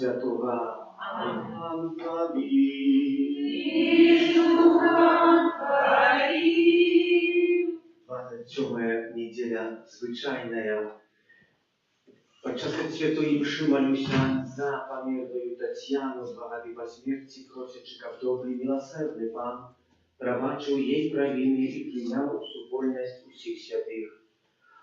Святого. Аминь. І Духом Твоим. 27 неделя звычайная. Подчас святой мши молюся за пам'ятаю Тетяну, злагоди по смерті, просячи, как добрий милосердний Пан, пробачив їй провини і прийняв супольність усіх святих.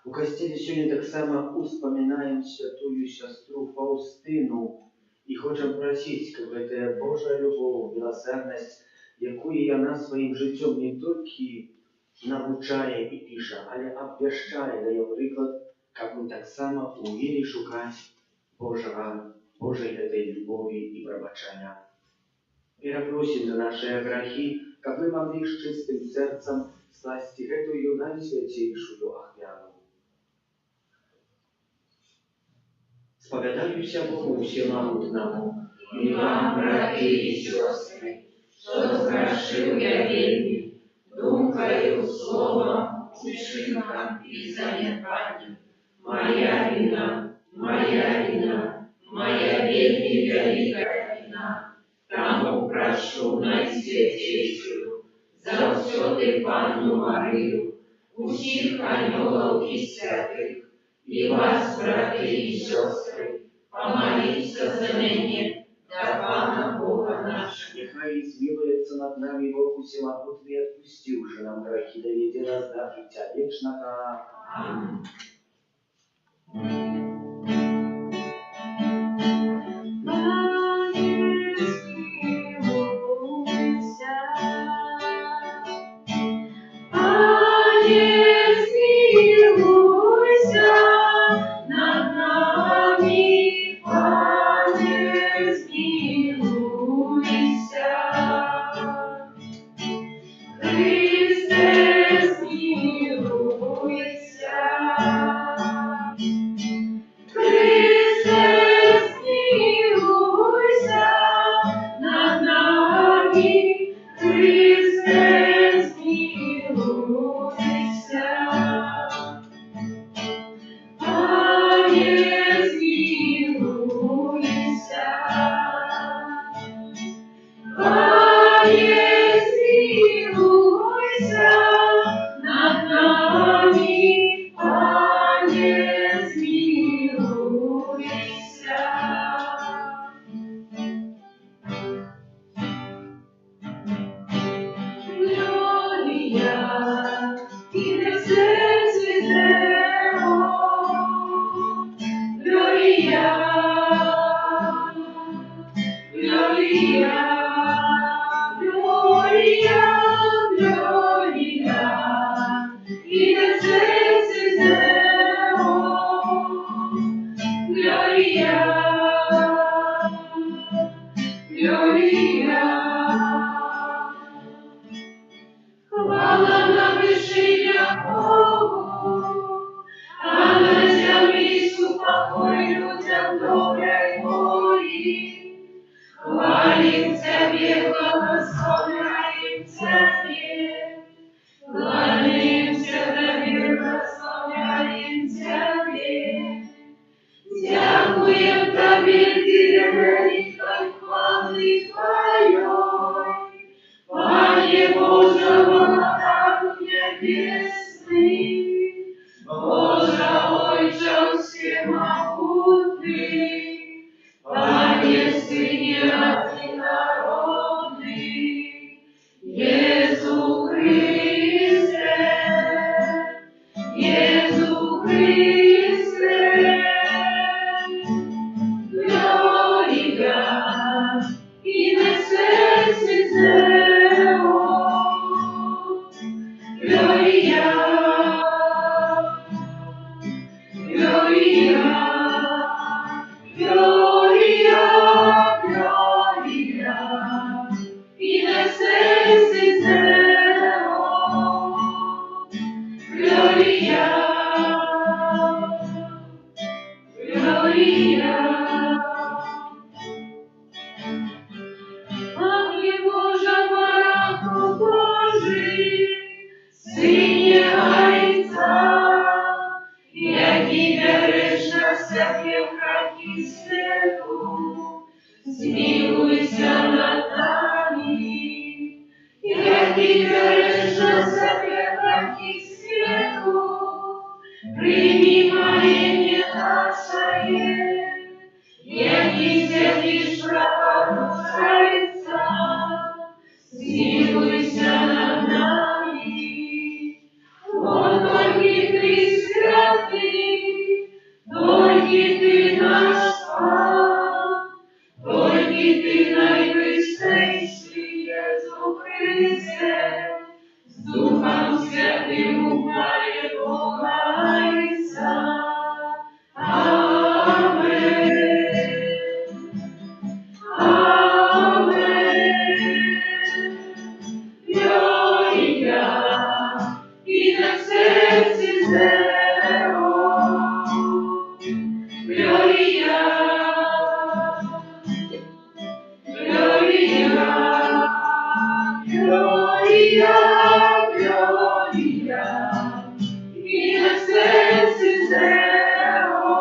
У костелі сьогодні так само успоминаем святую сестру Фаустину і хочемо просити, щоб эта Божа любов, милосердність, якою вона своїм життям не тільки навчає і пише, але обвіщає, дає приклад, как мы так само умели шукать Божьей этой любови и пробачения. Перепросим за наши грехи, как мы могли с чистым сердцем сласти эту наисвятейшую охвяну. Споведаюся Богу всемогутному, І вам, брати і сестри, що згрішив я вельми, думкою, словом, учинком і занепанням. Моя вина, моя вельми великая вина. Тому прошу найсвятейшую, завсёды Панну Марию, усіх анёлов і святих, і вас, брати і сестри, помоліться за мене до Пана Бога нашого. нехай змилуется над нами Бог всемогутный, отпустивший нам грехи, доведи нас до життя вечного. Аминь. Gloria Який береш на себе грехи світу, прийми моління наше, який святиш пробужається, змилуйся над нами, бо тільки ти святий, тільки ти наш Пан, тільки ти найвищий Єсу Христе, з Духом Святим ухвалі Богайся. Амен. Амен. Глорія, і на серці зеро. Глорія, Глорія, Глорія, Глорія, і на серці зеро.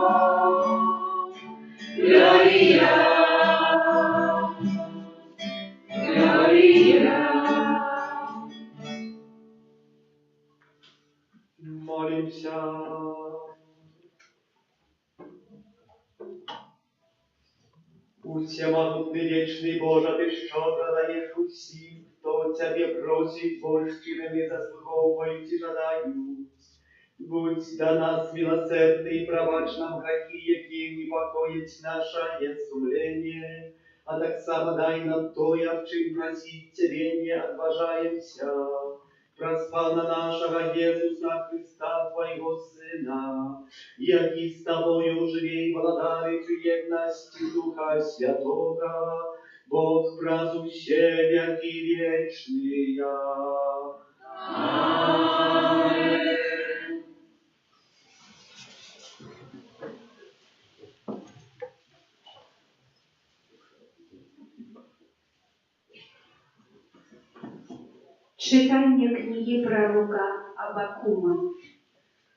Глорія, Глорія. Молимся. Усемогутний вічний Боже, ти щодро даєш усім, хто Тебе просить, вольщинами заслуговують і жадають. Будь до нас милосердный и пробач нам грехи, які непокоїть наше сумление, а так само дай нам то, в чим просить Тебе не отважаемся. Проспал на нашего Иисуса Христа, Твоего Сына, який с Тобою живей благодарит єдності Духа Святого, Бог празуще веки вечные. Амен. Читання книги пророка Авакума.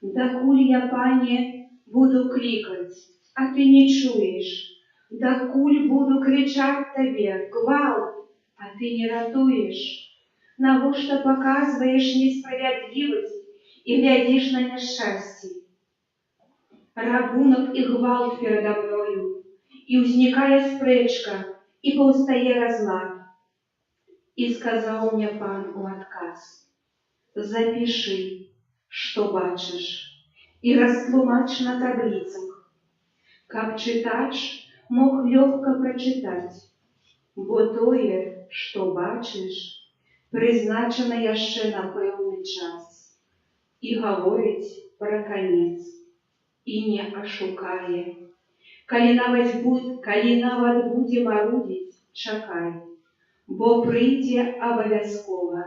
«Докуль я, Пане, буду кликать, а ты не чуешь, докуль буду кричать Тебе, гвалт, а ты не ратуешь, навошто показываешь несправедливость и глядишь на несчастье. Рабунок и гвалт передо мною, и узникая спречка, и повстає разлад. И сказал мне Пан у отказ: запиши, что бачишь, и растлумач на таблицах, как читач мог легко прочитать, бо тое, что бачишь, призначено яще на певний час, и говорить про конец, и не ошукає. Калі нават будем марудить, чакай, бо прийде обов'язково,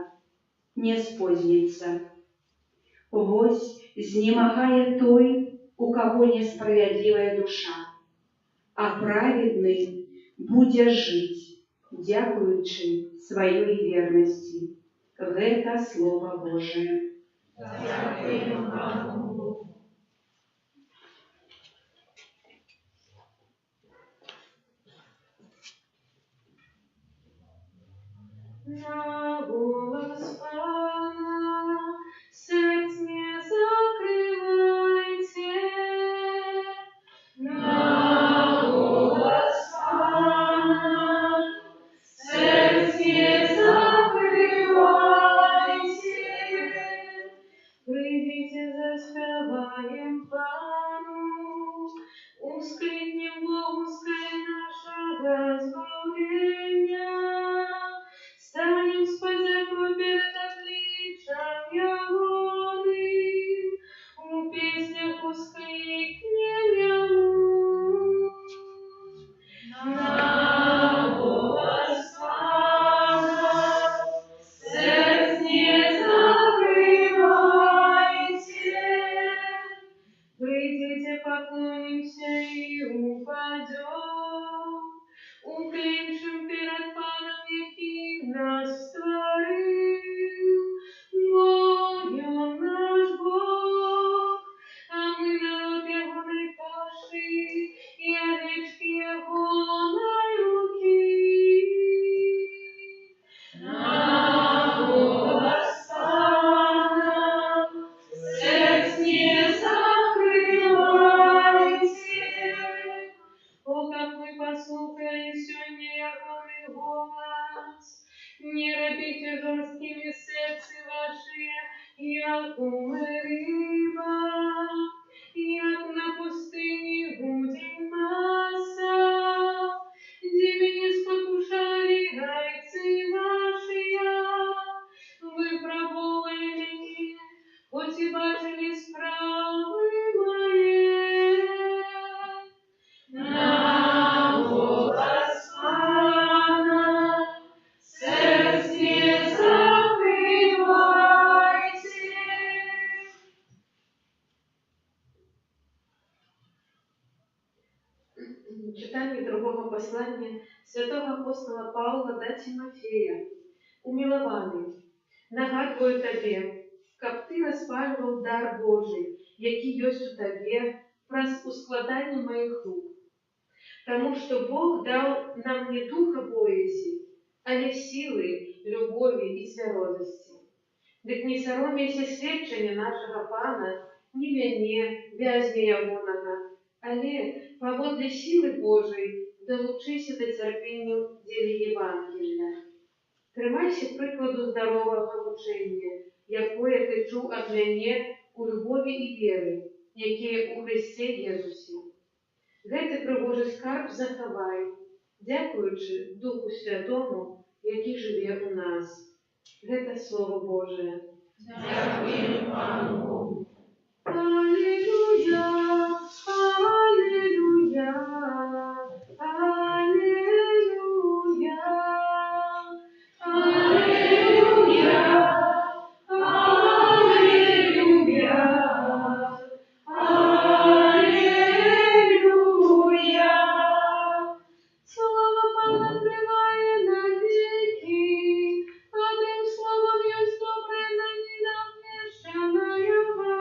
не спознится. Вось знемагає той, у кого несправедливая душа, а праведный буде жить, дякуючи своей верности. Гэта Слово Божие. Дякуємо Пану Богу. На голос Пана сердц не закрывайте. На голос Пана сердц не закрывайте. Прийдите, заспеваем Пану, ускликнем Богу скай нашего збавлення. Станем спать за кровь послання святого апостола Павла до Тимофея. Умилований, нагадую табе, каб ты распальваў дар Божий, які ёсць у табе праз ускладанне моих рук. Тому что Бог дал нам не духа боязі, але силы, любові і цвярозасці. Дык не саромейся сведчання нашага Пана, не мяне, вязня ягонага, але паводле силы Божай далучыся да цярпенню дзеля Евангелія. Трымайся прыкладу здаровага вучэння, якое ты чуў ад мяне у любові і веры, якія ў Хрысце Езусе. Гэты прыгожы скарб захавай, дзякуючы Духу Святому, які жыве ў нас. Гэта Слово Божие. Дякуємо Пану Богу. Аллилуйя, аллилуйя, аллилуйя, Аллилуйя, аллилуйя, аллилуйя. Слово Пана триває навіки, а тим словом єсть добре на ненавмещена Його.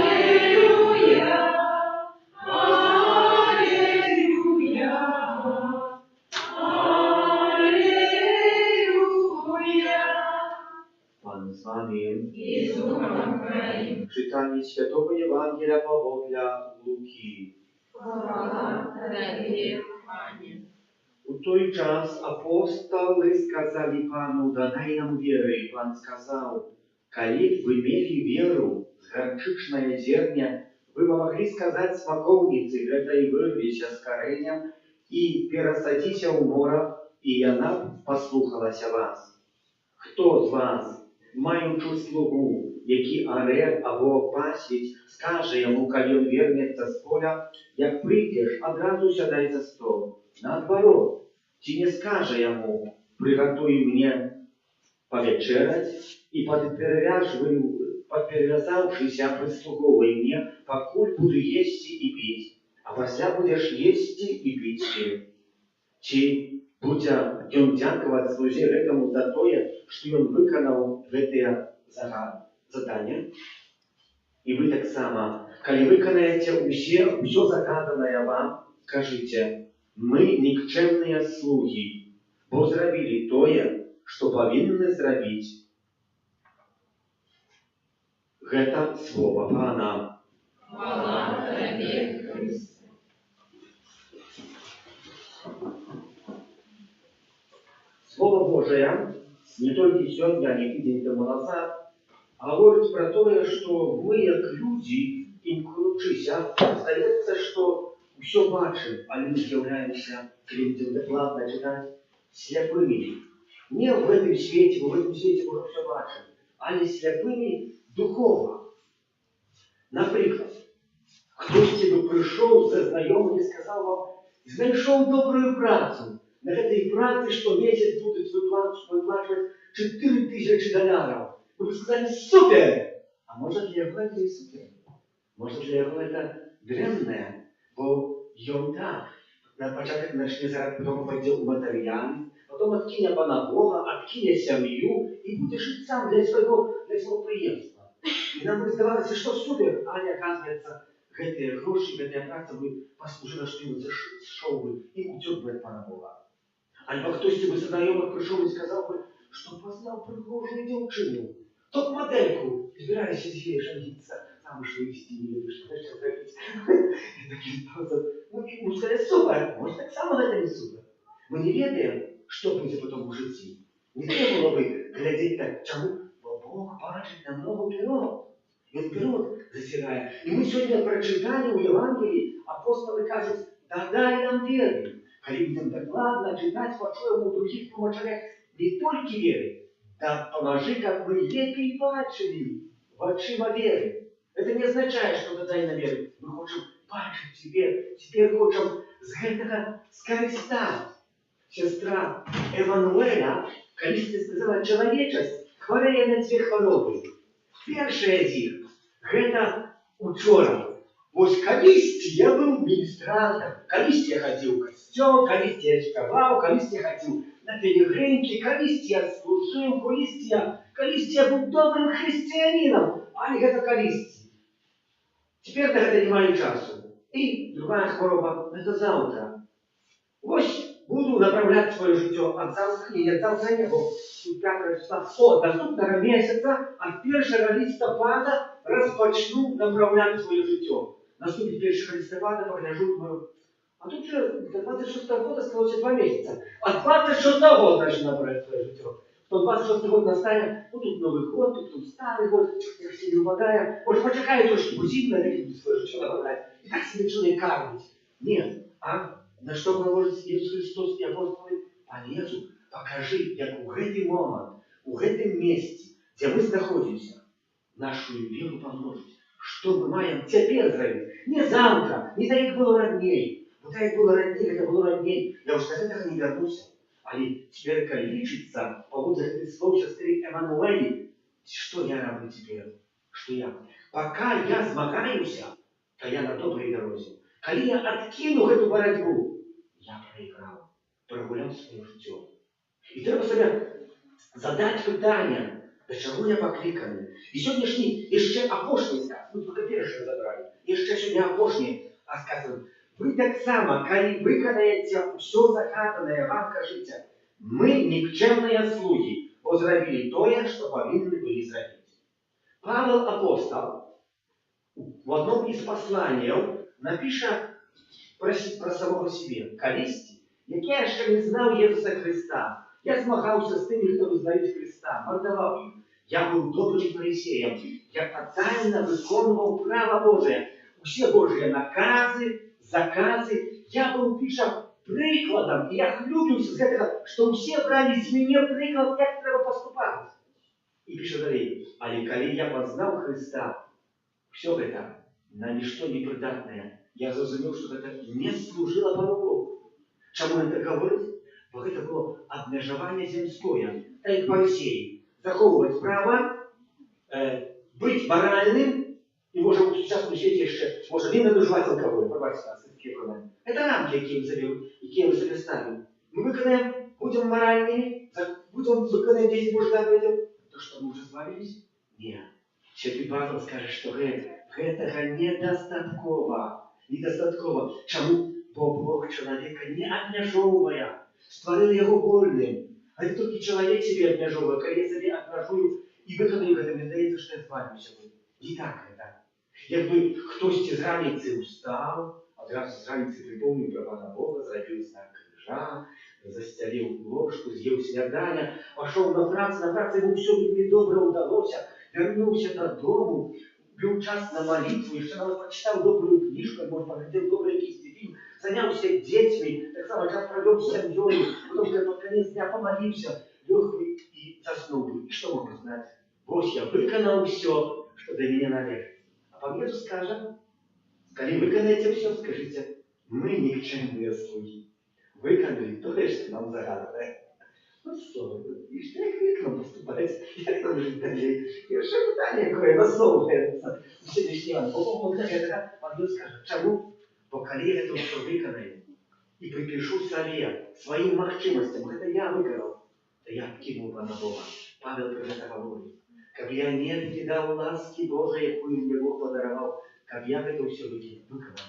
Аллилуйя, аллилуйя, аллилуйя. Pan z wami. I z duchem Twoim. Czytanie Świętego Ewangelia Pawła Łuki. Chwała Tobie, Panie. U той час апостолы сказали Пану: «Дай нам веры». И Пан сказал: «Коли вы имели веру с горчичное зерня, вы бы могли сказать смоковнице этой вырвися с коренем и пересадися у мора, и она послухалася вас. Хто з вас, маючи слугу, який оре або пасвіць, скаже йому, коли он вернеться з поля, як прийдеш, одразу сядай за стол? Наоборот, чи не скаже йому: приготуй мне повечерять, и подперевязавшийся прислуговуй мне, покуль буду есть и пить, а пасля будешь есть и пить ты. Чи будя ён дякаваць слузе гэтаму за тое, што ён выканаў гэтыя задання? І вы таксама, калі выканаеце ўсё загаданае вам, скажыце: мы нікчэмныя слугі, бо зрабілі тое, што павінны зрабіць. Гэта слова Пана. Хвала Тобі, Христе. Слово Божие не только сегодня, не тыдзень тому назад, а говорит про то, что мы, как люди, імкнучыся, здаецца, што ўсё бачым, але мы з'яўляемся, калі будзем дакладна чытаць, сляпымі. Не в этом свете, мы уже все бачим, але сляпымі духовно. Наприклад, хтось бы прийшов за знайомим і сказав вам: знайшов добру працю. На этой праце щомесяц будут выплачивать $4000. Вы бы сказали: супер! А может для его это и супер? Может для его это древнее? Бо он так. На початок начне заработать, потом пойдет в материальный, потом откине Пана Бога, откине семью и будет жить сам для своего приемства. И нам будет здаваться, что супер, а не оказывается, гэтые гроши, гэтая праца бы послужила что-нибудь зашел бы и утек бы от Пана Бога. Альбо хтось бы со знайомых пришел и сказал бы, что познал пригожую девчину, топ-модельку, избираясь из ей жениться, замуж вывести или что-то сейчас зробить. И такие способ. Ну, ему сказали: супер, может так само это не супер. Мы не ведаем, что будет потом в житті. Не треба було би глядеть так, чому? Бо Бог бачить намного вперед. Він вперед засягає. І ми сьогодні прочитали у Євангелії, апостоли кажуть: дай нам віри. Коли будем докладно читать, почуем у других тлумачах не только веры, да поможи, как мы лепей бачили в очима веры. Это не означает, что дай на веру. Мы хотим бачить теперь хотим с гэтага скористать. Сестра Эммануэля, колись сказала: человечество хворее на две хвороби. Першая из них – это учора. Вось калісьці я быў міністрантам, калісьці я хадзіў у касцёл, калісьці я чакаваў, калісьці я хадзіў на пілігрымкі, калісьці я служыў, калісьці я быў добрым хрысціянінам, але гэта калісьці. Цяпер на гэта не маю часу. І другая хвороба – гэта заўтра. Вось буду направляць сваё жыццё ад заўтра, не ад заўтра не, бо 5 числа от наступнага месяца, ад 1 лістапада распачну направляць сваё жыццё. Наступит 1 листопада, погляжу, думаю, а тут же до 26 года осталось 2 месяца. А 26 года начну набрать свое житье. То 26 год настанет, ну тут Новый год, тут Старый год, я все не упадаю. Может, почекаю трошки, бо зимно буду свое житье набрать. И так себе начинаю кармить. Нет, а на что говорит Иисус Христос и апостолы? Полезу, покажи, как у гэты момент, у гэтым месте, где мы находимся, нашу веру помножить. Что мы маем теперь зрабіць? Не завтра, не так, як было раней. Бо так, як было раней, гэта было раней. Я уж до гэтага не вярнуся. Але цяпер, калі лічыцца, паводле гэтых слоў сястры Эмануэлі, што я раблю цяпер? Што я? Пока я змагаюся, то я на добрай дарозе. Калі я адкіну гэту барацьбу, я прайграў, прагуляў сваё жыццё. І трэба сабе задаць пытанне, да чаго я пакліканы? І сённяшні яшчэ апошні сказ, мы только першае забралі, яшчэ сёння апошні, а сказано, вы таксама, калі выканаеце ўсё загаданае вам кажыце, мы нікчэмныя слугі, бо зрабілі тое, што павінны былі зрабіць. Павел апостол в одном из посланий напіша про самого себе. Калісьці, як я яшчэ не знаў Jesуса Христа, я змагаўся з тымі, хто вызнаюць Христа, мардаваў іх. Я был добрым фарисеем, я тотально выконывал право Божие, все Божьи наказы, заказы. Я был, пиша, прикладом, и я хлюбился с этого, что все брали с меня приклад, как треба поступать. И пише далее, але коли я познал Христа, все это на ничто не придатное. Я зрозумел, что это не служило Богу. Чему это говорит? Бо это было обмежевание земское, так как Моисей. Заховывать право, быть моральным, и можем в сучасному світі еще, може не надужувати алкоголь, пробачте нас, такі проблеми. Это рамки, які ми собі ставимо. Ми виконаємо, будемо моральними, будемо виконаємо 10 Божих заповедей, то что, мы уже сбавились? Нет. Святый Павел скажет, что гэтага недостатково. Чому? Бо Бог человека не обмежовывая, створил его вольным. А это только человек себе обмежовывает, когда я себе обмежую и выконаю это, мне здається, что я збавлюся. Не так это. Якби хтось з раніці устав, одразу з раніці припомнив про Пана Бога, зробив знак крижа, застелив ложку, з'їв снідання, пішов на працю йому все вельми добре вдалося, вернувся додому, вів час на молитву, ще навіть прочитав добру книжку, може поглядів добрий якийсь фільм, занялся детьми, так само час провел с семьей, потом под конец дня помолился, лег бы и заснул бы. И что можно знать? Вот я выконал все, что до меня належит. А по мне скажем, коли выконаете все, скажите, мы никчемные слуги. Выконали то, что нам загадано. Ну что, и что как нам поступать? Как нам жить далее? И вообще питание какое основывается в сегодняшнем. Бо так это по мне скажет, чему? Бо калі я это ўсё выканаю і припишу сабе, сваім магчымасцям, гэта я выканаў, то я кінуў Пана Бога. Павел про гэта гаворыць. Каб я не адкідаў ласкі Божай, якую мне Бог падараваў, каб я гэта ўсё выканаў.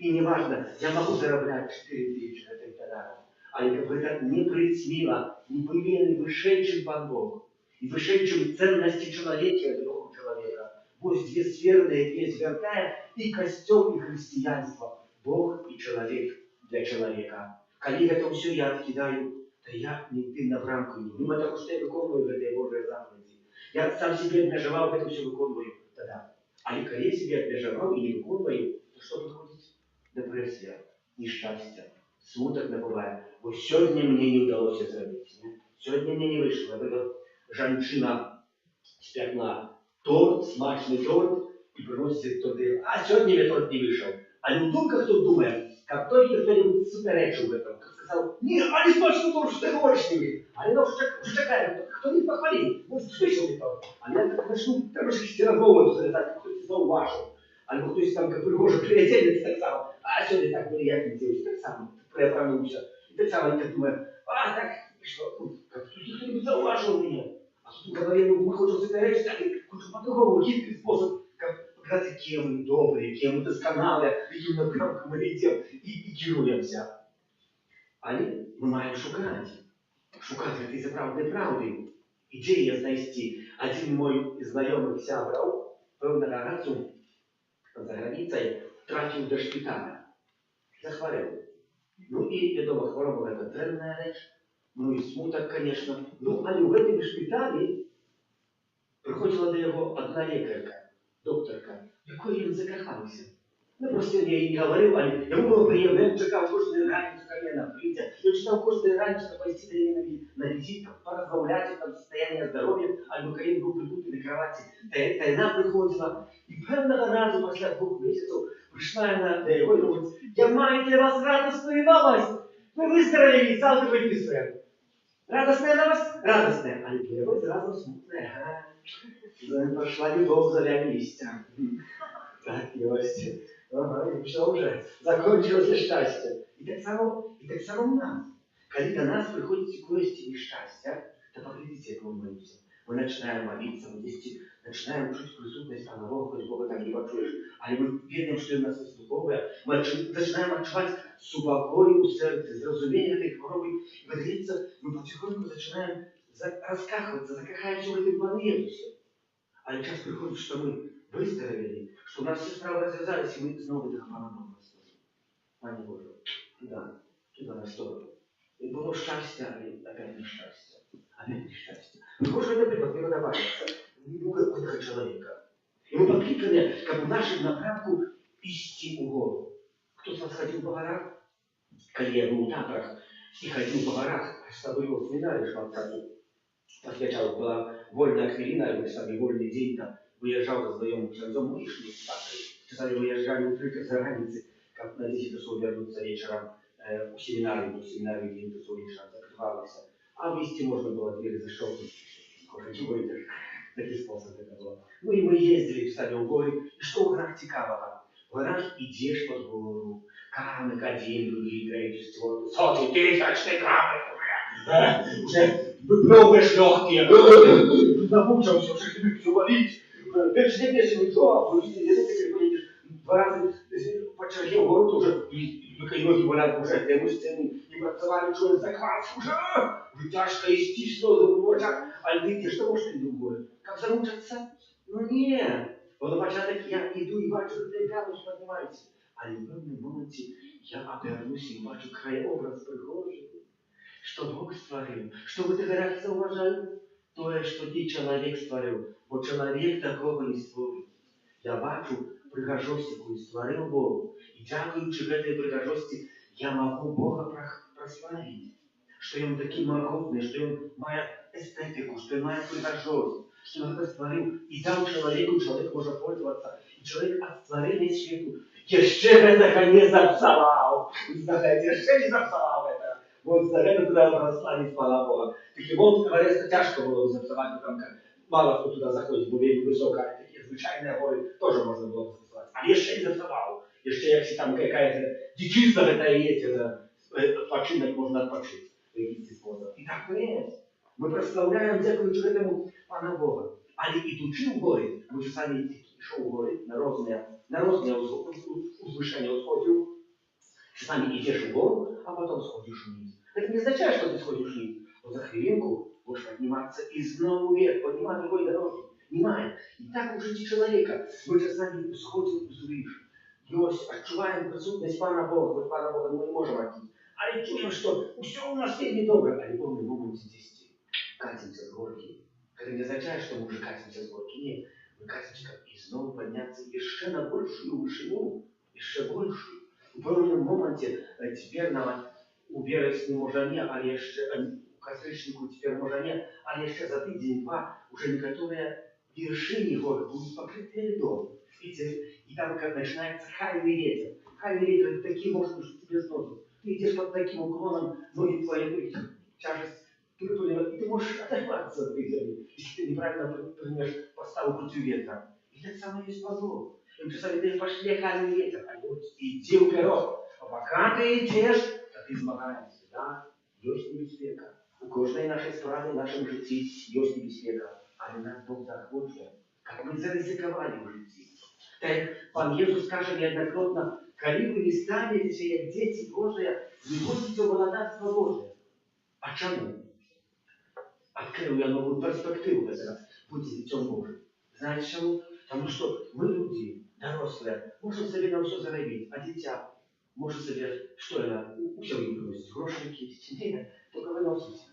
І неважна, я магу зарабляць 4000 гэтых дараў, але каб гэта не прыцьміла, не былі вышэй, чым Пан Бог, і вышэй, чым ценнасці чалавека, духу чалавека. Вось две сферы, на якія звяртае і касцёл, і хрысціянства, Бог і чалавек для чалавека. Калі гэта ўсё я адкідаю, то я не тым напрамку іду. Мимо того, што я выконваю гэтыя Божыя заповеди. Я сам себе абмежаваў, гэта ўсё выконваю. Тогда. Але калі я себе абмежаваў і не выконваю, то што выходзіць? Дэпрэсія, нешчасце, смутак набывае. Бо сёння мне не ўдалося зрабіць. Сёння мне не выйшла. Например, жанчына спякла торт, смачный торт, и приносит туды, а сегодня мне торт не вышел. А не в думках тут думает, как только кто-нибудь суперечил в этом, сказал, не, а не смачный торт, что ты говоришь не вы. А я уже чекаю, кто-нибудь похвалил, может, слышал ли торт. А я так начну, треба ж якісь розмови зав'язати, хтось зауважив. Альбо хтось там пригоже приятелиться так само, а сьогодні так приємно дівчина, так само приправнувся. І так само я так думаю, а так, що, как тут кто-нибудь зауважил меня. А тут говорили, мы хотим сыграть, хотим по-другому, хитрый способ, как показать, кем мы добрые, кем мы досконалы, каким напрамком мы идем и керуемся. Але ми маємо шукати цієї правди правди. Ідея знайти. Один мой знайомий сябрав певного разу за границей трапив до шпиталя. Захворел. Ну и, я думаю, хвороба это дрянная речь. Ну и смуток, конечно. Ну, але в этом шпиталі приходила до його одна лікарка, докторка, якою він закохався. Ну, просто я їй не говорив, але йому було приємно, я чекав кожної ранці, ко мне на прийти. Я читав кожної ранці, щоб пойти до неї на візит, порозмовляти там состояние здоров'я, або коли він був прикутий до кровати, та вона приходила. І певного разу, після 2 місяців, прийшла вона до його і говорить, я маю для вас радісну новость. Ви виздоровели, завтра виписуємо. Радостная новость? Радостная. А для сразу смутная. Пошла любовь за листья. Так, есть. Ага, и все уже. Закончилось счастье. И так само у нас. Когда до нас приходят гости несчастья, то поглядите, как мы молимся. Мы начинаем молиться, мы здесь начинаем чуть присутность Пана Бога, хоть Бога так не почуешь. А мы видим, что у нас есть духовное. Мы начинаем отчувать супокой у сердца, зразумение этой хвороби. И поделиться, мы потихоньку начинаем раскахиваться, закахаемся в этой планете. А сейчас приходит, что мы выздоровели, что у нас все справа развязались, и мы снова до Пана Бога служим. Пане Боже, туда на сторону. И было счастье, а опять несчастье. Опять несчастье. Ну, Боже, например, не выдавается у какого-то человека. И мы покликали, как в нашем направку, идти в гору. Кто с вас ходил по горах? Когда я был в Татрах и ходил по горах, чтобы его семинарий шматцату. Посвящал, была вольная хвилина, мы сами вольный день там выезжал за своим шанзом, мы шли в Татры. Часами выезжали утром за границы, как на 10 часов вернуться вечером у семинарию 9 часов вечером закрывался. А вести можно было двери защелкнуть, сколько не выйдешь. Такий способ это было. Ну и мы ездили часами в горы. И что в горах цікавого? В горах идешь под гору, камик один, другие, третий, четвертый, сотый, тысячный камик уже выплевываешь легкие, замучился, уже тебе все валить. Дальше не песен, ничего, если поедешь 2 раза по черге в гору, то уже и ноги болят, уже те мышцы не працевали, что захват, уже тяжко идти, что в очах, а ты что можешь идти в горы? Как замучаться? Ну нет. Вот на початок я иду и бачу, что ты прямо поднимаешься. А в певному моменті я обернусь і бачу краєобраз прихожий, що Бог створив, що в тих горах зауважаю, то, що ти чоловік створив, бо чоловік такого не створив. Я бачу пригожость, яку створив Бог, і дякуючи этой пригожості, я могу Бога прославить, що він такий могутний, що він має естетику, що він має пригожость, що він це створив і дав чоловіку, чоловік може пользуватися, і чоловік від створення світу jeszcze tego nie zapsałał. Znaczy, jeszcze nie zapsałał tego. Bo za tego trzeba rozsławić Pana Boga. Takie wątki, ale jest to ciężko było zapsować, bo tam mało kto tuda zachodzi, bo wielu wysoka, takie zwyczajne wory też można było zapsować. Ale jeszcze nie zapsałało. Jeszcze jak się tam jakaś dziczyzna jest, odpoczynek można odpoczyć w jakiś sposób. I tak to jest. My прославляем, дякуючи этому Пана Бога. Але ідучи в гори, ми самі йшов в гори на розне узвышение усходил, сами идешь в гору, а потом сходишь вниз. Это не означает, что ты сходишь вниз. Но за хвилинку будешь подниматься и снова вверх, поднимать другой дороги. Понимаем? И так у жизни человека. Мы часами сходим взвыш. Отчуваем присутность Пана Бога. Вот Пана Бога мы не можем отойти. А чуем, что все у нас не добро. А любовный момент здесь катимся с горки. Это не означает, что мы уже катимся с горки. Нет. Мы катимся, как и снова подняться еще на большую вышину, еще большую. В певному моменті тепер у вересні може не, але ще у костричнику тепер може не, але ще за тиждень-два уже некоторые вершины гор будут покрыты льдом. Видите, и там как начинается хальный ветер. Хальный ветер такие может быть, что тебе сносит. Ты идешь под таким уклоном, ноги твои, тяжесть выпалила, и ты можешь оторваться от этой земли, если ты неправильно примешь поставу против ветра. И так самое есть Бог. Им писали, ты пошли, оказывай ветер. А вот иди вперед. А пока ты идешь, то ты змагаешься, да? Есть небезпека. У кожної нашої справи в нашому житті є небезпека. Але нас Бог захоче, як ми заризикували в житті. Так Пан Ісус каже неоднократно, коли ви не станете, як діти Божі, не будете у владарства Божие. А чому? Открыл я новую перспективу в этот раз. Будьте детем Божьим. Знаете чему? Потому что мы люди, дорослые, можем себе на все заробить, а дитя может себе, что это, у всего не приносит, гроши кисти, нет, только выносите.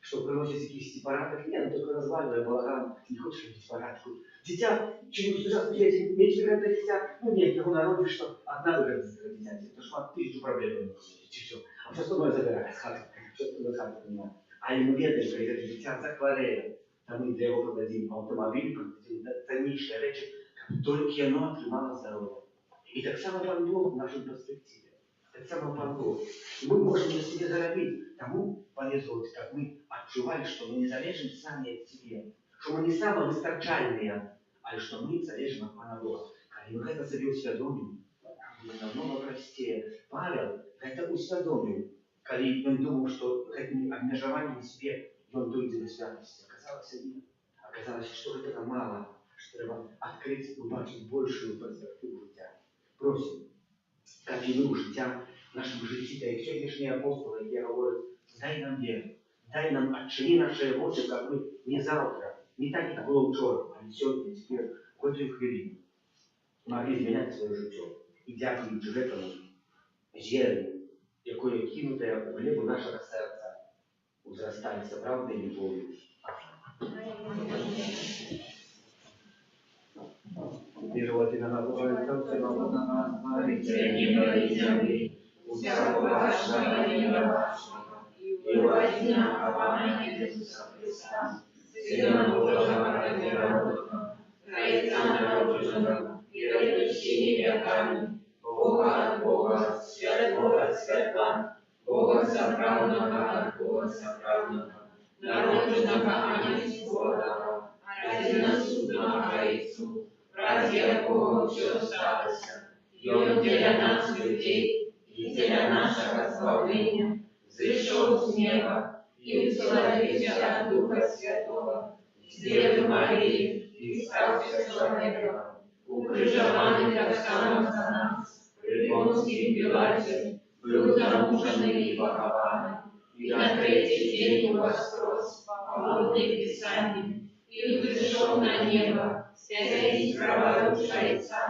Что приносит кисти парадок, нет, только разваливая балаган, не хочешь видеть парадку. Дитя, чему сейчас дети, меньше когда дитя, ну нет, его народишь, что одна выгодится дитя, это шмат тысячу проблем, все. А все остальное забирает с хаты, все остальное с хаты понимает. А ему ведаем, что это дитя захворело, там мы для его продадим автомобиль, продадим ценнейшие речи, как только оно отримало здоровье. И так само Пан Бог в нашей перспективе. Так само Пан Бог. Мы можем на себе заробить. Тому повезло, как мы отчували, что мы не залежим сами от себя, что мы не самовыстачальные, а что мы залежим от Пана Бога. Когда мы это себе усведомим, намного простее. Павел это усведомил, когда он думал, что этими обмежеваниями себе он дойдет до святости. Оказалось, нет. Оказалось, что этого мало, что треба открыть и убачить большую перспективу життя. Просим, как и мы життя в нашем житті, та як сьогоднішні апостоли, які говорять, дай нам віру, дай нам отчини наши очи, как мы не завтра, не так, как было вчора, а сегодня, теперь, в эту хвилину могли зміняти своє життя. І дякуючи этому зерню, якое кинуте у глебу нашего сердца, узрастается правдой и любовью. И животы на набором, все на нас, Творите небо и земли, всякого вашего имя вашего, и возня вам Иисуса Христа, Сына Божьего родного, Творца народного, и родущими веками, Бога от Бога, святого от святла, Бога соправного от Бога соправного, народного, а не спорного, одиносудного Отцу, ради якого все сталося, и Он для нас, людей, и для нашего славления, зашел с неба и условился от Духа Святого, с Девы Марии, и стался человеком, укрыжованный так само за нас, при Понтии Пилате, был замученный и похованный, и на третий день воскрес, полный Писанием, и вышел на небо, сядет праворуч Отца,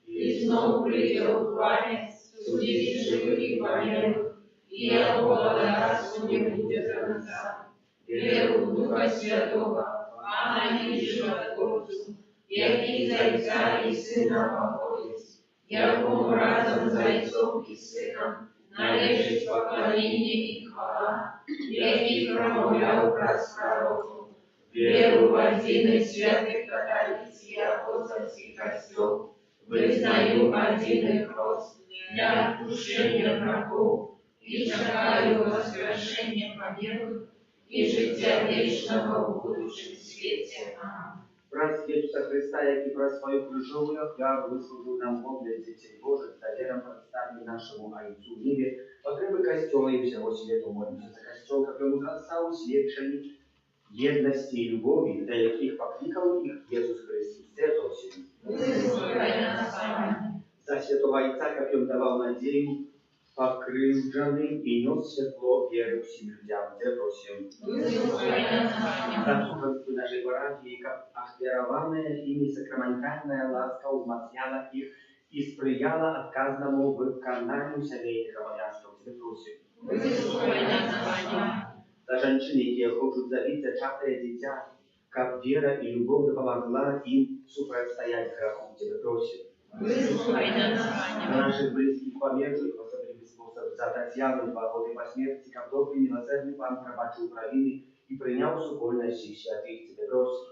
и снова придет в славе, судить живых и померных, и от голода расу не будет конца. Веру в Духа Святого, она не животворцу, який за Отца и Сына походит, якому разом с Отцом и Сыном належит поклонение и хвала, який промовлял праз пророков, веру в один и святый католический апостольский костел, вызнаю один и хрост для отпущения грехов и чекаю воскрешения помилуй и життя вечного в будущем свете. Аминь. Брат Иисуса Христа, який про свою крыжовую хвалу выслужил нам Бог для детей Божьих, довером представили нашему Отцу в небе, потребы костела и всего свету молимся за костел, как он узрастал усведшими едности и любови, для яких покликал их Иисус Христос. Просим. За святого Отца, как он давал надею покрывженным и нес светло веры всем людям. Просим. За духовство нашей парафии, как охверованная ими сакраментальная ласка умацняла их и сприяла отказному выконанию семейных обовязков. Просим. За женщин, які хочуть забити зачатое дитя, как вера и любовь помогла им супростоять греху. Тебе просим. За наших близких померших, в особенный способ, за Татьяну 2 года по смерти, как добрый милосердный Пан пробачил провины и принял супольность всех святых. Тебе просим.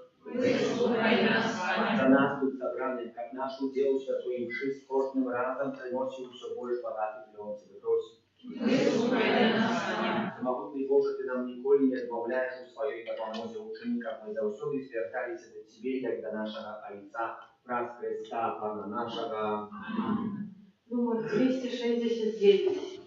За нас тут собранных, как нашу делу святую мши с каждым разом приносим все больше богатых плен. Тебе просим. Выслухай нас, Аня. Самогутный Боже, Ты нам николи не отмовляешь у своей допомозе учеников. Мы заўсёды звярталіся до Тебе, як до нашего Отца, праз Христа, Пана нашего. Номер 269.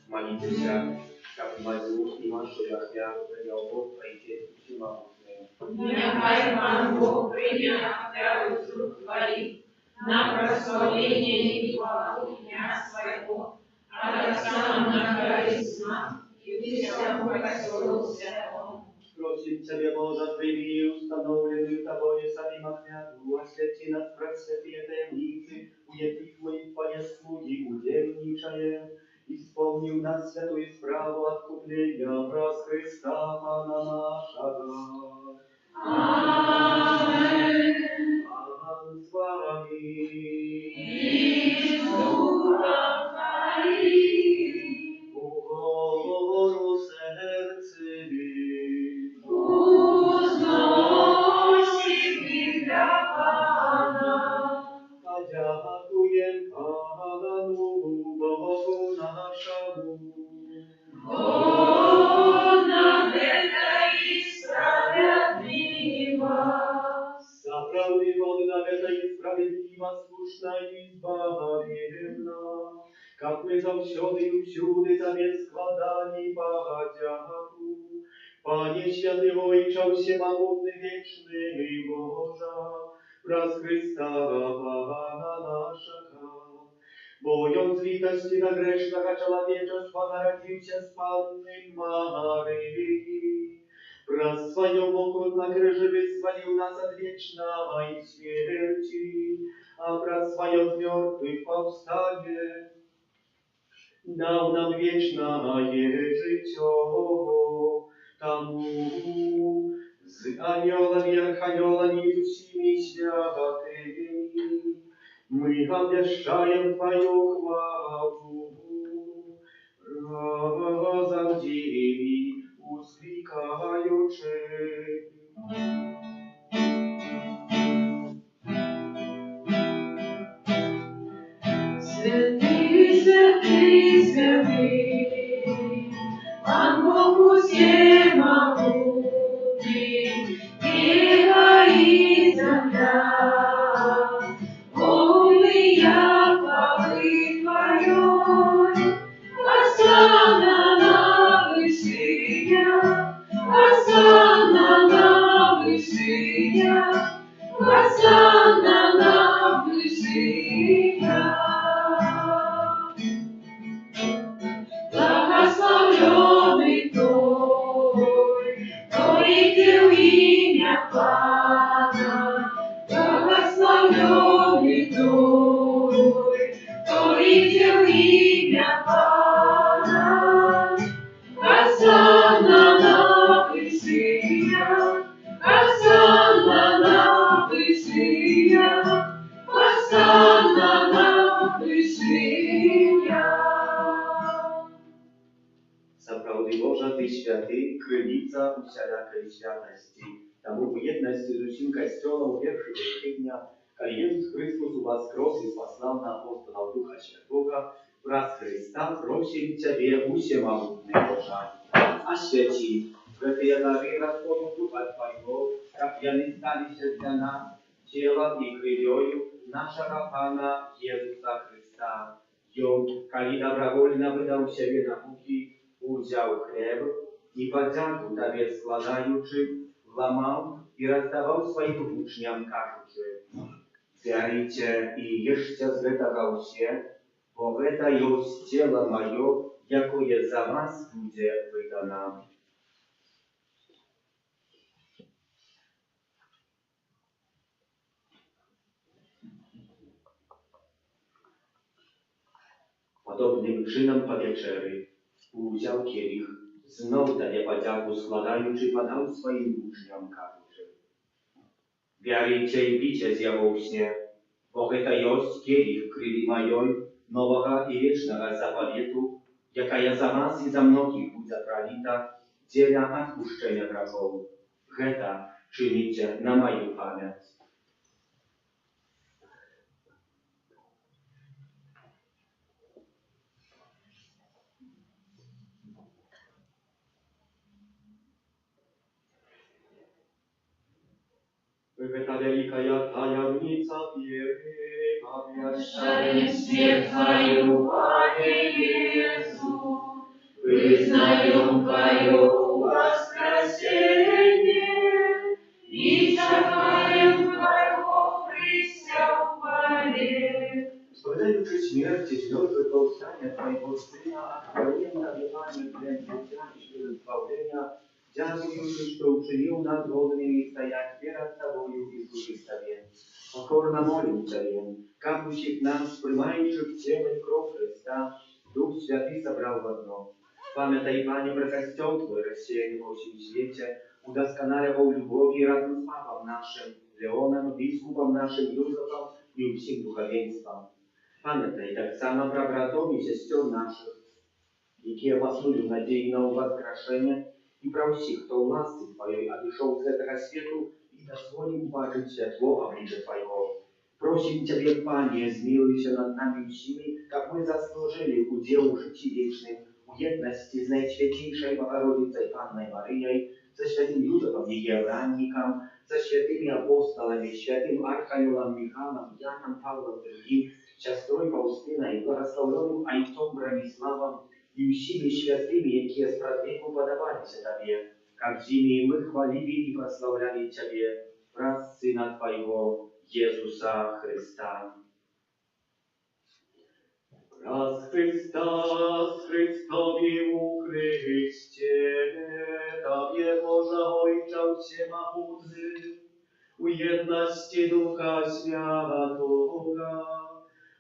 Молитеся, как Мазу и Машу Яхвя, принял Бог, пройти всемогутный. Нехай Пан Бог прийме отряд из рук Твоих на прославление и хвалу имя Своего, от Отца на Христа и всякого Святого Святого. Просим Тебя, Боже, прими установленную Тобою самим отряду, освяти нас пред святые таемницы, уединив мы Твои слуги, удельничаем, исполнил нас святую справу откупления праз Христа Пана нашего. Аминь. Пан с вами. И с Духом Твоим. Укору сердцеві. Узносим для Пана. Подякуєм Пану Богу нашому. Он навека справедлива. За правди Он навека и справедлива, слушна и избавленна. Как мы завсёды и всюди Тебе складали подяку. Пане святый Ойче всемогутный, вечный Божа, праз Христа Пана нашего. Боем святости до грешного человечества народился с Панны Марии. Праз свое Бог на крыже вызволил нас от вечной смерти, а праз свое з мертвых повстание дал нам вечное житье. Тому с анgelами, архангелами и всеми святыми мы обещаем Твою хвалу, разом день ускликаючи. Святый, святый, святый, Пан Бог всемогутный, небо и земля, полные хвалы Твоей. Осанна на вышинях, осанна на вышинях, осанна на вышинях. Благословенный Той, кто видел имя Пана. Благословенный Той, кто видел имя Пана. Осанна на вышинях, осанна на вышинях, осанна на вышинях. Сапраўды Божа, Ты святы, крыніца усялякай святасці. Таму у єдності з усім касцёлам першы дзень тыдня, калі Єсус Христос уваскрос і спаслаў на апостолаў Духа Святога, праз Христа просім Цябе, усемагутны Божа, освяти Гэтыя дары расходу Духа Твайго, каб яны сталіся для нас целом і крывёю нашага Пана Езуса Христа. Ён, калі добровольно вydał siebie na muki, узяł chleb i podzięku Tobie składający, łamał i rozdawał swoim uczniom, każucy: Bierzcie i jeszcie z tego się, bo to jest ciało moje, jako jest za was będzie wydane. Podobnym czynem po wieczery współwziął kielich, znów Tobie podzięku składający, podał swoim uczniom, każucy: Bierzcie i picie z jałowśnie, bo to jest kielich krwi mojej, nowego i wiecznego zawietu, jaka jest za was i za mnogich będzie prolita, dla odpuszczenia grzechów. To czynicie na moją pamięć. Ta wielka tajemnica wiery, Objaśnienie Twою, Panie Jezu, wyznają Twoje воскресение и czekają Twojego przyjścia w chwale. Spowiadający śmierci, związek powstania Twojego Syna, a Twoje nabiewanie klęczenia i świętowenia, dziękujący, że uczynił nas godnymi stajać przed Tobą i służyć Tobie. Pokorna molę Ciebie, kapuś ich nas, przymający w ciele i krew Chrysta, Duch Święty zabrał w одно. Pamiętaj, Panie, про костел Твой, рассеянный по всем свете, удосконаливал любовью разным славам нашим, Леоном, biskupom naszym, Józefom i всім духовенством. Pamiętaj tak samo про братов и сестер наших, які возложили надію на воскрешение, и про всех, кто в ласке Твоей отошел с этого свету и дозволил убачить светло обличия Твоего. Просим Тебя, Пане, zmiłuj над нами всеми, как мы заслужили удел życia wiecznym, jedności z Najświętejszej Bogorodicy Panną Maryją, ze świętym Józefem i Ewrannikiem, ze świętymi apostolami, świętym archaniołem Michałem, Janem Pawłem II, siostrą Faustyną i błogosławionym ojcem Bronisławem i всеми świętymi, jakie z prazdnieku podobali się Tobie, jak z nimi my chwalili i proslawiali Ciebie wraz z Syna Twojego, Jezusa Chrysta. Raz Chrystus, Chrystowi u Chryście, Tobie Boże Ojcze Wszechmogący, u jedności Ducha Świętego,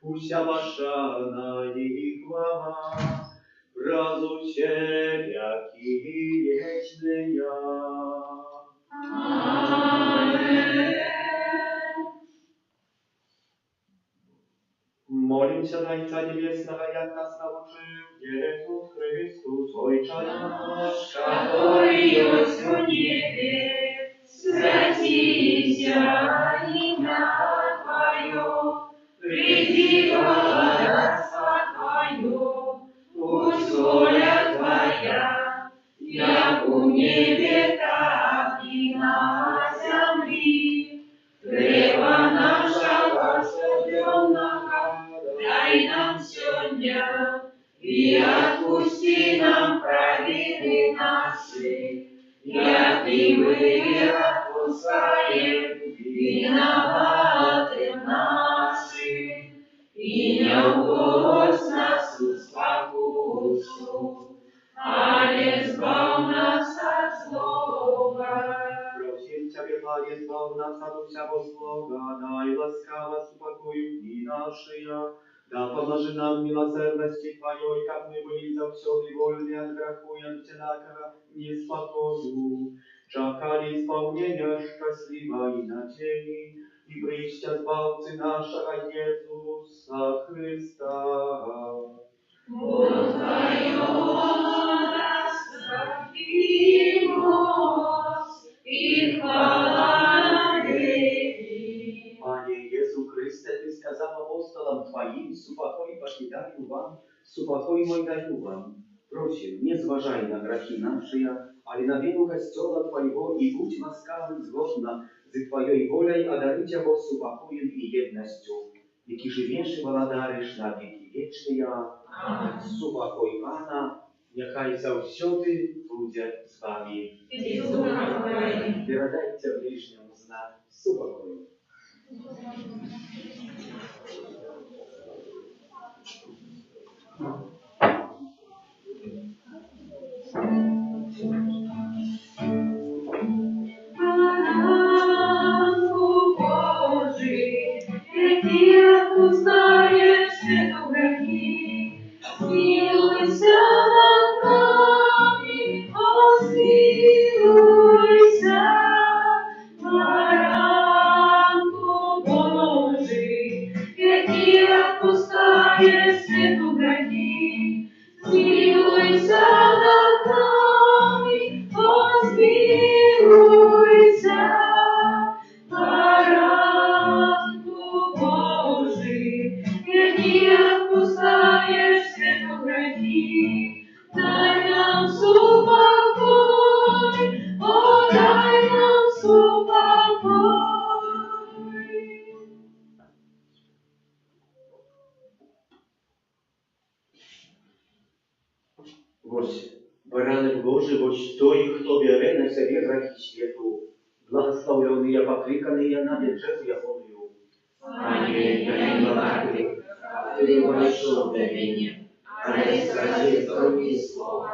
usia Waszana i chwała, razu Ciebie, jaki wieczny ja. Amen. Молимся на Отца Небесного, як нас научил Иисус Христос, Ojcze nasz, Который есть в небе, святися имя Твое, приди царство Твое, будь воля Твоя, як у небе, так и на земле. Хлеба нашего насущного дай нам сегодня, и отпусти нам провины наши, як и мы отпускаем виноватым нашим, и не вводь нас в искушение, але избавь нас от злого. Просим Ciebie, Panie, zbaw nas od всякого злого, дай ласкаво спокою дни наши, да поможи нам милосердности Твоей, как мы были за все невольны от греху и от всякого неспокою, чакали исполнения счастливой надежды и прища Збавцы нашего Иисуса Христа. Бог и мост, и хвала Тебе. Panie Jezu Chryste, Ty skazał apostolom Twoim, supokoj покидаю вам, supokoj mój daju wam. Prosim, nie zważaj na grzechy nasze, але на вину костела Твоего и будь ласкавый згодно за Твоей волей одарить его с упокоем и едностью, яки живейший владариш на веки вечные, с упокой Пана, нехай завсёды будет с вами. Передайте ближнему знак с упокоем. Вось, баранок Божий, вось той, хто бере на себе грехи світу, благословленные, покликанные на вечеру Яховою. Пане, я не вартий, а Ти войшов до мене, але скажи тільки слово,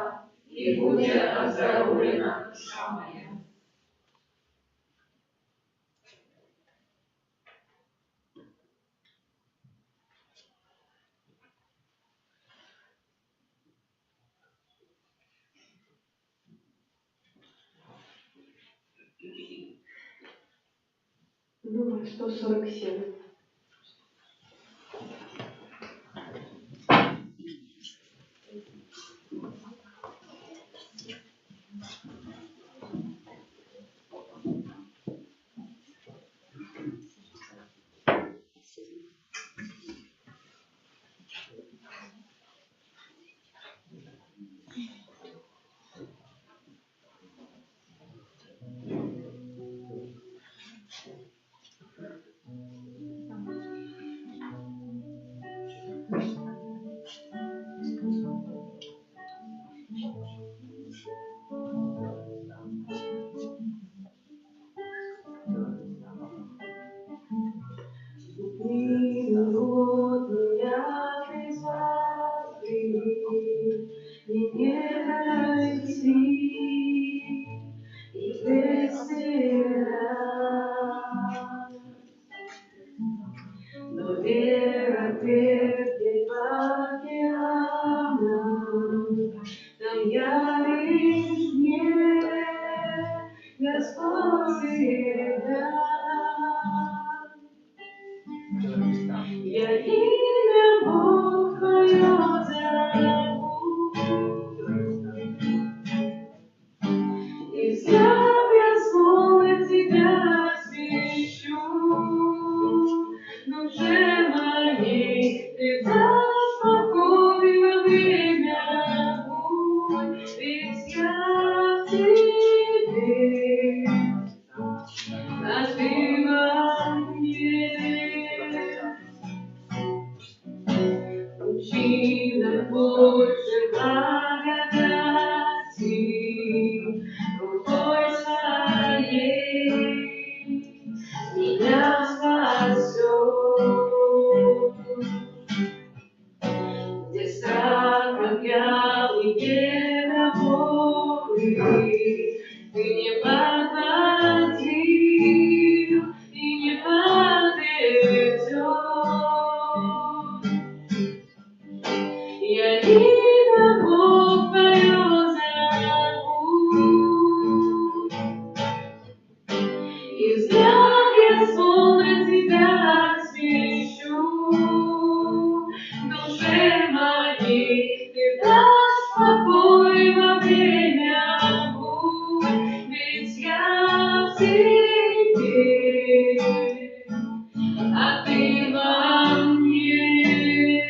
і буде оздоровлена душа моя. Номер 147. А ты во мне,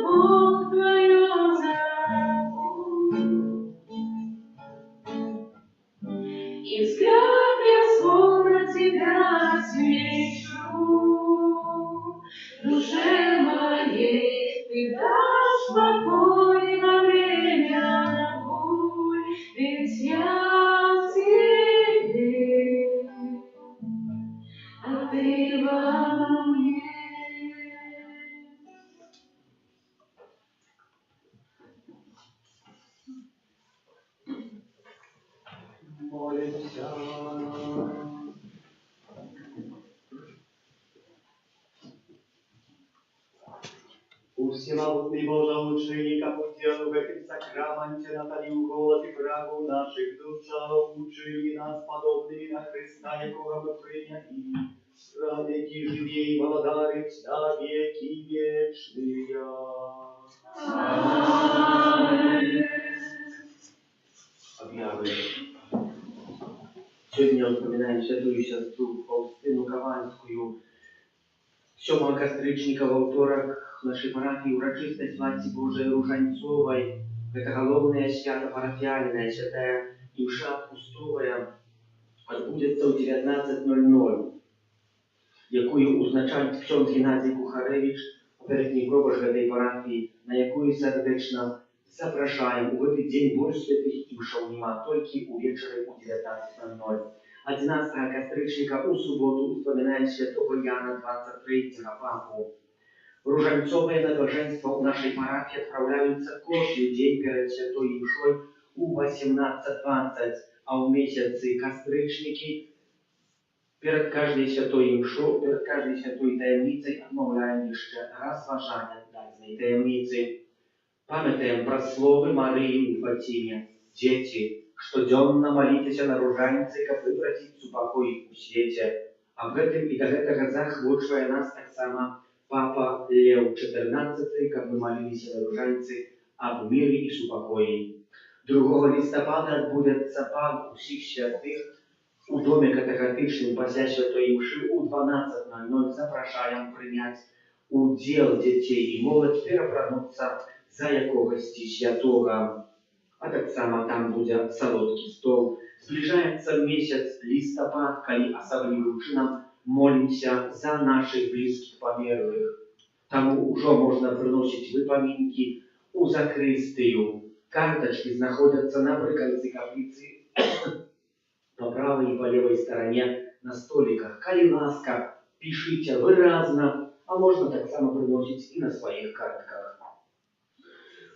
Бог твое зовут. И взгляд я свой на тебя свечу. Душе моей ты дашь покой во время бурь, ведь я в тебе, а ты во мне. Молимся. У всемогутный Боже, учеников удел в этом сакраменте напалил голод и праву наших душах, учили нас подобными на Христа, якого мы приняли, правеки живей благодарить на веки вечные. Аминь. Объявы. Сегодня вспоминаем святую сестру Фаустину Каванскую. 7 кастрычніка ва ўторак в нашай парафіі ўрачыстасць Маці Божай Ружанцовай. Гэта галоўнае свята парафіяльнае, святая імша пустовая, адбудзецца ў 19:00, якую ўзначаліць ксёндз Геннадзій Кухарэвіч, папярэдні пробач гэтай парафіі, на якую сардэчна запрашаем. У гэты дзень больш святых імшаў няма, толькі ўвечары ў 19:00. 11 кастрычніка у суботу успамінаем святого Яна 23-го папу. Ружанцовыя набажэнства ў нашай парафіі адпраўляюцца кожны дзень перад святой імшой у 18:20, а ў месяцы кастрычнікі перад каждой святой імшой, перад каждой святой таямніцай адмаўляем яшчэ разважанне дадзенай таямніцы. Памятаем пра словы Марыі ў Фаціме. Дзеці, штодзённа маліцеся на ружаніцы, каб выпраціць супакой у свеце. Аб гэтым і да гэтага заахвочвае нас таксама папа Леў XIV, каб мы маліліся на ружаніцы аб міры і супакоі. 2 лістапада адбудзецца пан усіх святых у доме катехатычным пасля святой імшы у 12:00. Запрашаем прыняць удзел дзяцей і моладзь перапрануцца за якогасьці святога. А таксама там будзе салодкі стол. Збліжаецца месяц лістапад, калі асаблівым чынам молімся за нашых блізкіх памерлых. Таму ўжо можна прыносіць выпамінкі у закрыстыю. Картачкі знаходзяцца напрыканцы капліцы па правай і па левай старане на століках. Калі ласка, пішыце выразна, а можна таксама прыносіць і на сваіх картках.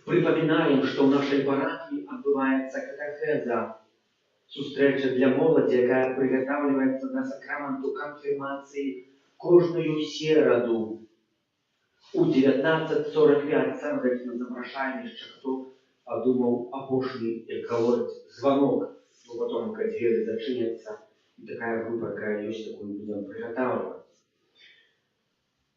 Припоминаем, что в нашей парафии отбывается катехеза, сустрэча для моладзі, якая приготавливается на сакраменту конфирмации кожную сераду. У 19:45 сардачна запрашаем яшчэ, хто подумал апошні, як гавораць, звонок, но потом, когда двери зачиняцца, и такая группа, якая ёсць, такую будем приготавливать.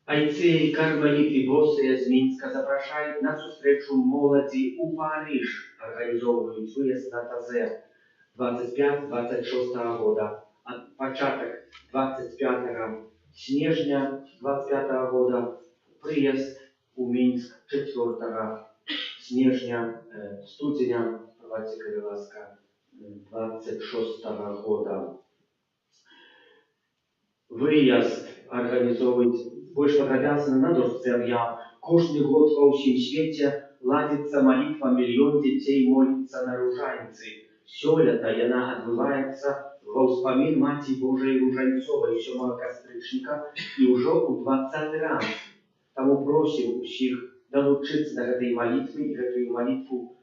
Айцы і кармеліты босыя з Мінска запрашаюць на сустрэчу моладзі ў Париж, арганізоўваюць выезд на ТАЗ 25-26 года. Пачатак 25 снежня 25 года, прыезд у Мінск 4 снежня, студзеня, давайте, калі ласка, 26 года. Выезд арганізоўваюць больш падрабязна на дошцы аб'яў. Кожны год ва ўсім свеце ладзіцца малітва «Мільён дзяцей моліцца на ружаніцы». Сёлета яна адбываецца ва ўспамін Маці Божай Ружанцовай 7 кастрычніка і ўжо ў 20-й раз. Таму просім усіх далучыцца да гэтай малітвы, і гэтую малітву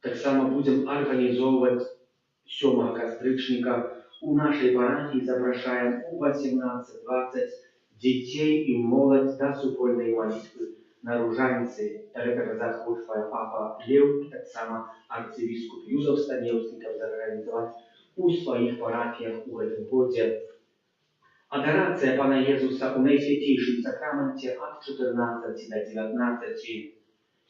таксама будзем арганізоўваць 7 кастрычніка. У нашай парафіі запрашаем у 18:20 дзяцей і моладзь да супольнай малітвы на ружаніцы. Да гэтага заахвочвае папа Леў і таксама арцыбіскуп Юзеф Станеўскі, каб зарганізаваць у сваіх парафіях у гэтым годзе. Адарацыя Пана Езуса ў найсвяцейшым сакраменце ад 14 до 19.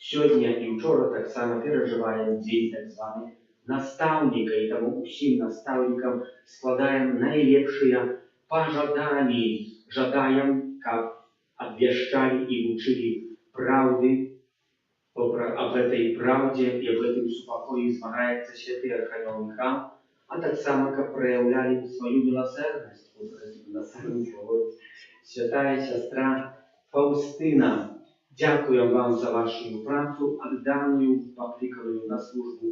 Сёння і ўчора таксама перажываем дзень так званы настаўніка, і таму усім настаўнікам складаем найлепшыя пажаданні. Жадаем, каб абвяшчалі і вучылі праўды А в этой правде и в этом супокои змагається святий Архангел Михаил, а так само, как проявляли свою милосердность, святая сестра Фаустина. Дякую вам за вашу працу, отданную, покликанную на службу,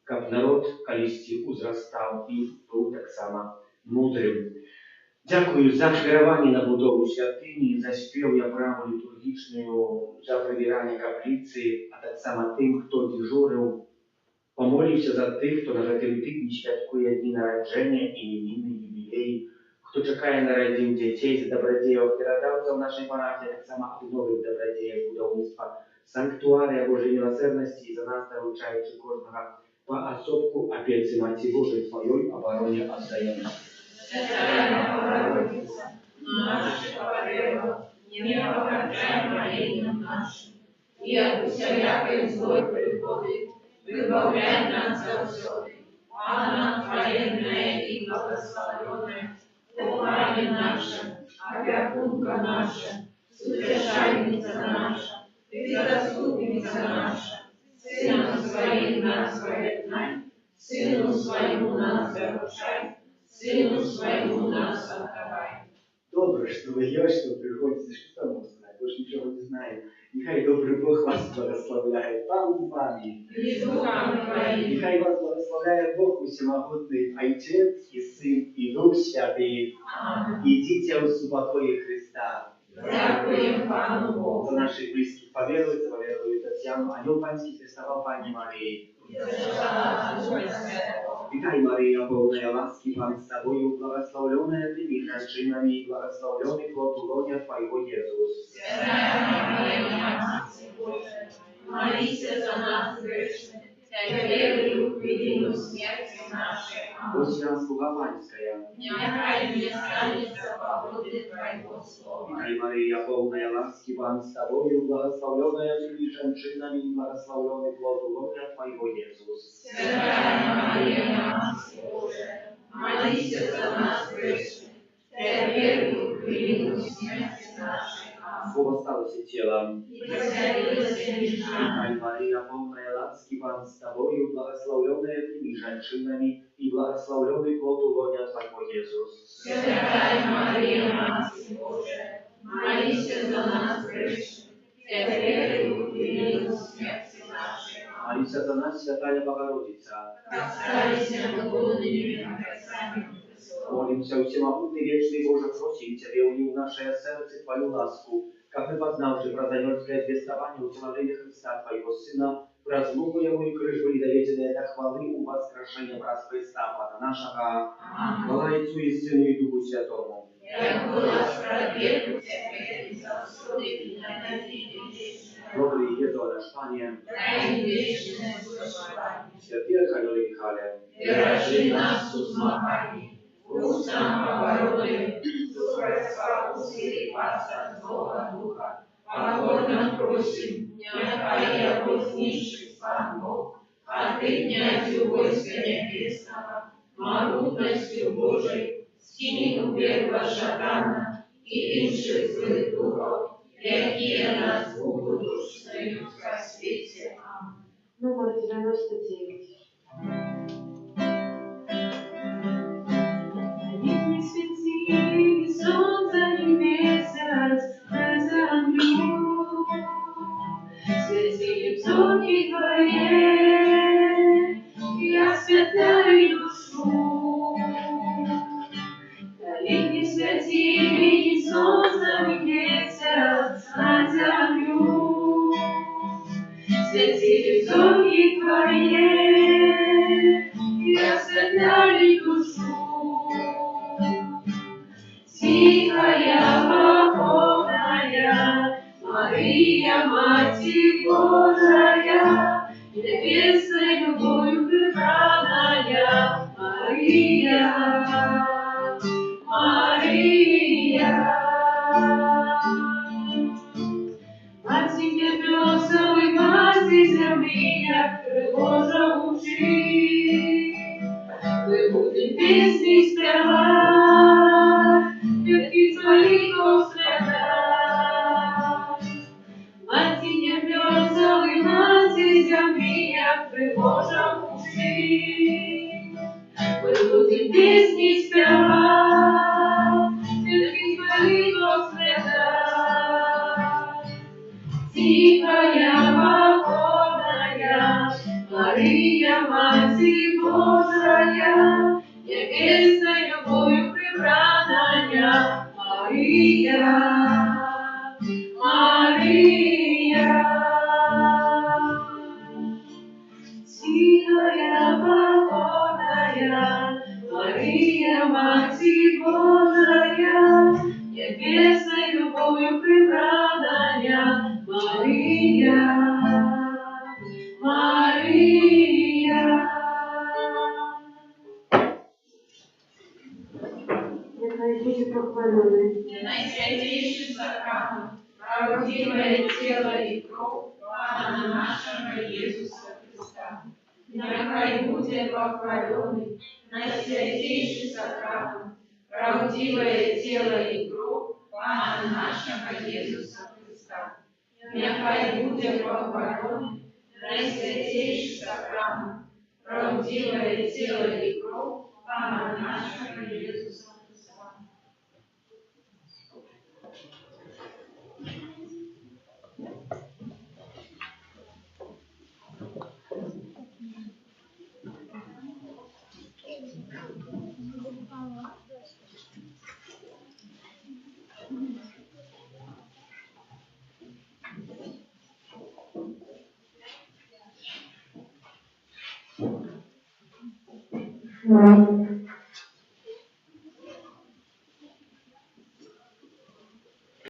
как народ, колись узрастал и был так само мудрым. Дякую за кіраванне на будову святыні, за спеў і аправу літургічную, за прыбіранне капліцы, а таксама тым, хто дзежурыў. Памоліўся за тых, хто на гэтым тыдні святкуе дні нараджэння, іміны, юбілеі, хто чакае нарадзіў дзяцей з дабрадзеяў перадаўцаў нашай парафіі, таксама аб новых дабрадзеях будаўніцтва санктуарыя Божай міласэрнасці і за нас даручаючы кожнага па асобку апецы Маці Божай сваёй абароне аддаем. Святая Богородица, наша королева, не погорчай молением нашим, и от всякой злой приходы выбавляй нас завсёды. Анна творенная и благословенная, умами наша, опекунка наша, утешальница наша, ты заступница наша, Сыном Своим нас проявляй, Сыну Своему нас заручай, Сыну Своему нас отдавай. Добре, что вы есть, что приходите, что там сказать, больше ничего не знаю. Нехай добрый Бог вас благословляет, Пан с вами. И с духом Твоим. Нехай вас благословляет Бог Всемогутный, Отец и Сын и Дух Святый. Аминь. Идите в супокое Христа. Дякуем Пану Богу. За наших близких поверуют Татьяну, Анёл Панский представал Пани Марии. Witaj Maryjo, pełna łaski, Pan z Tobою, благословленная Ty między женщинами и благословленный плод лона Твоего Иисус. Святая Мария, Матерь Божия, молись за нас грешных, теперь и в годину смерти нашей. Будь нас слуга Панская. Нехай не станется погоды Твоего слова. Witaj Maryjo, pełna łaski, Pan z Tobою, благословленная Ty między женщинами и благословленный плод лона Твоего Иисус. Святая Мария, Матерь Божия, молись за нас грешных, теперь и в годину смерти нашей. Słowo stało się cielem. И воцарилась между нами. Witaj Maryjo, pełna łaski, Pan z Tobою, благословленная Ty między женщинами и благословленный плод лона Твоего Иисус. Святая Мария, Матерь Божия, молись за нас грешных, теперь и в годину смерти нашей. Молись за нас, Святая Богородица. Расстались голодными грехами. Молимся, всемогутный, вечный Боже, просим Тебя, уни в наше сердце Твою ласку, как мы, познавши прозаёрское звествование утверждения Христа, Твоего Сына, разлуку Его и крыжбы, доведенные до хвалы у воскрешения праз Христа, Пана нашего, хвала Отцу и Сыну и Духу Святому. Я была справедлива, теперь и завсёды, и на веки вечные. Добрый Jezu, nasz Panie, Дай вечное благословение. Święty Archanioł Michale, Wyraży nas uzmachani, устам обороны, Духа силы паса Бога Духа. Покорно просим, нехай я вознищий Пан Бог, а Ты, князю войска небесного, могутностью Божией, скинь первого шатана и інших злых духов, які нас будуть шлють ко світі. Номер 99. Не свети солнце и месяц над землю, свети зорки Твоей, и осветляй душу. Не свети солнце и месяц над землю, свети зорки Твоей, и осветляй душу. Тихая, покорная Мария, Матерь Божия, небесной любовью прибранная Мария, Мария. Мати небесной, Мати земли, крыло живучи, мы будем песни спевать, ветки молитву святать. Мати небесной, Мати земли, як при Божому сні. Ми будем пісні співати, під молитву сплетать. Тихая, покорная, Мария, Матерь Божия, небесной любовью прибранная, Мария, Мария. Тихая, покорная, Мария, Матерь Божия, небесной любовью прибранная, Мария, Мария. Нехай буде похвалений. Наисвятейший сакрамент, правдивое тело и кровь Пана нашего Иисуса Христа. Нехай будет похваленный наисвятейший сакрамент, правдивое тело и кровь Пана нашего Иисуса Христа. Нехай будет похваленный наисвятейший сакрамент, правдивое тело и кровь Пана нашего Иисуса Христа.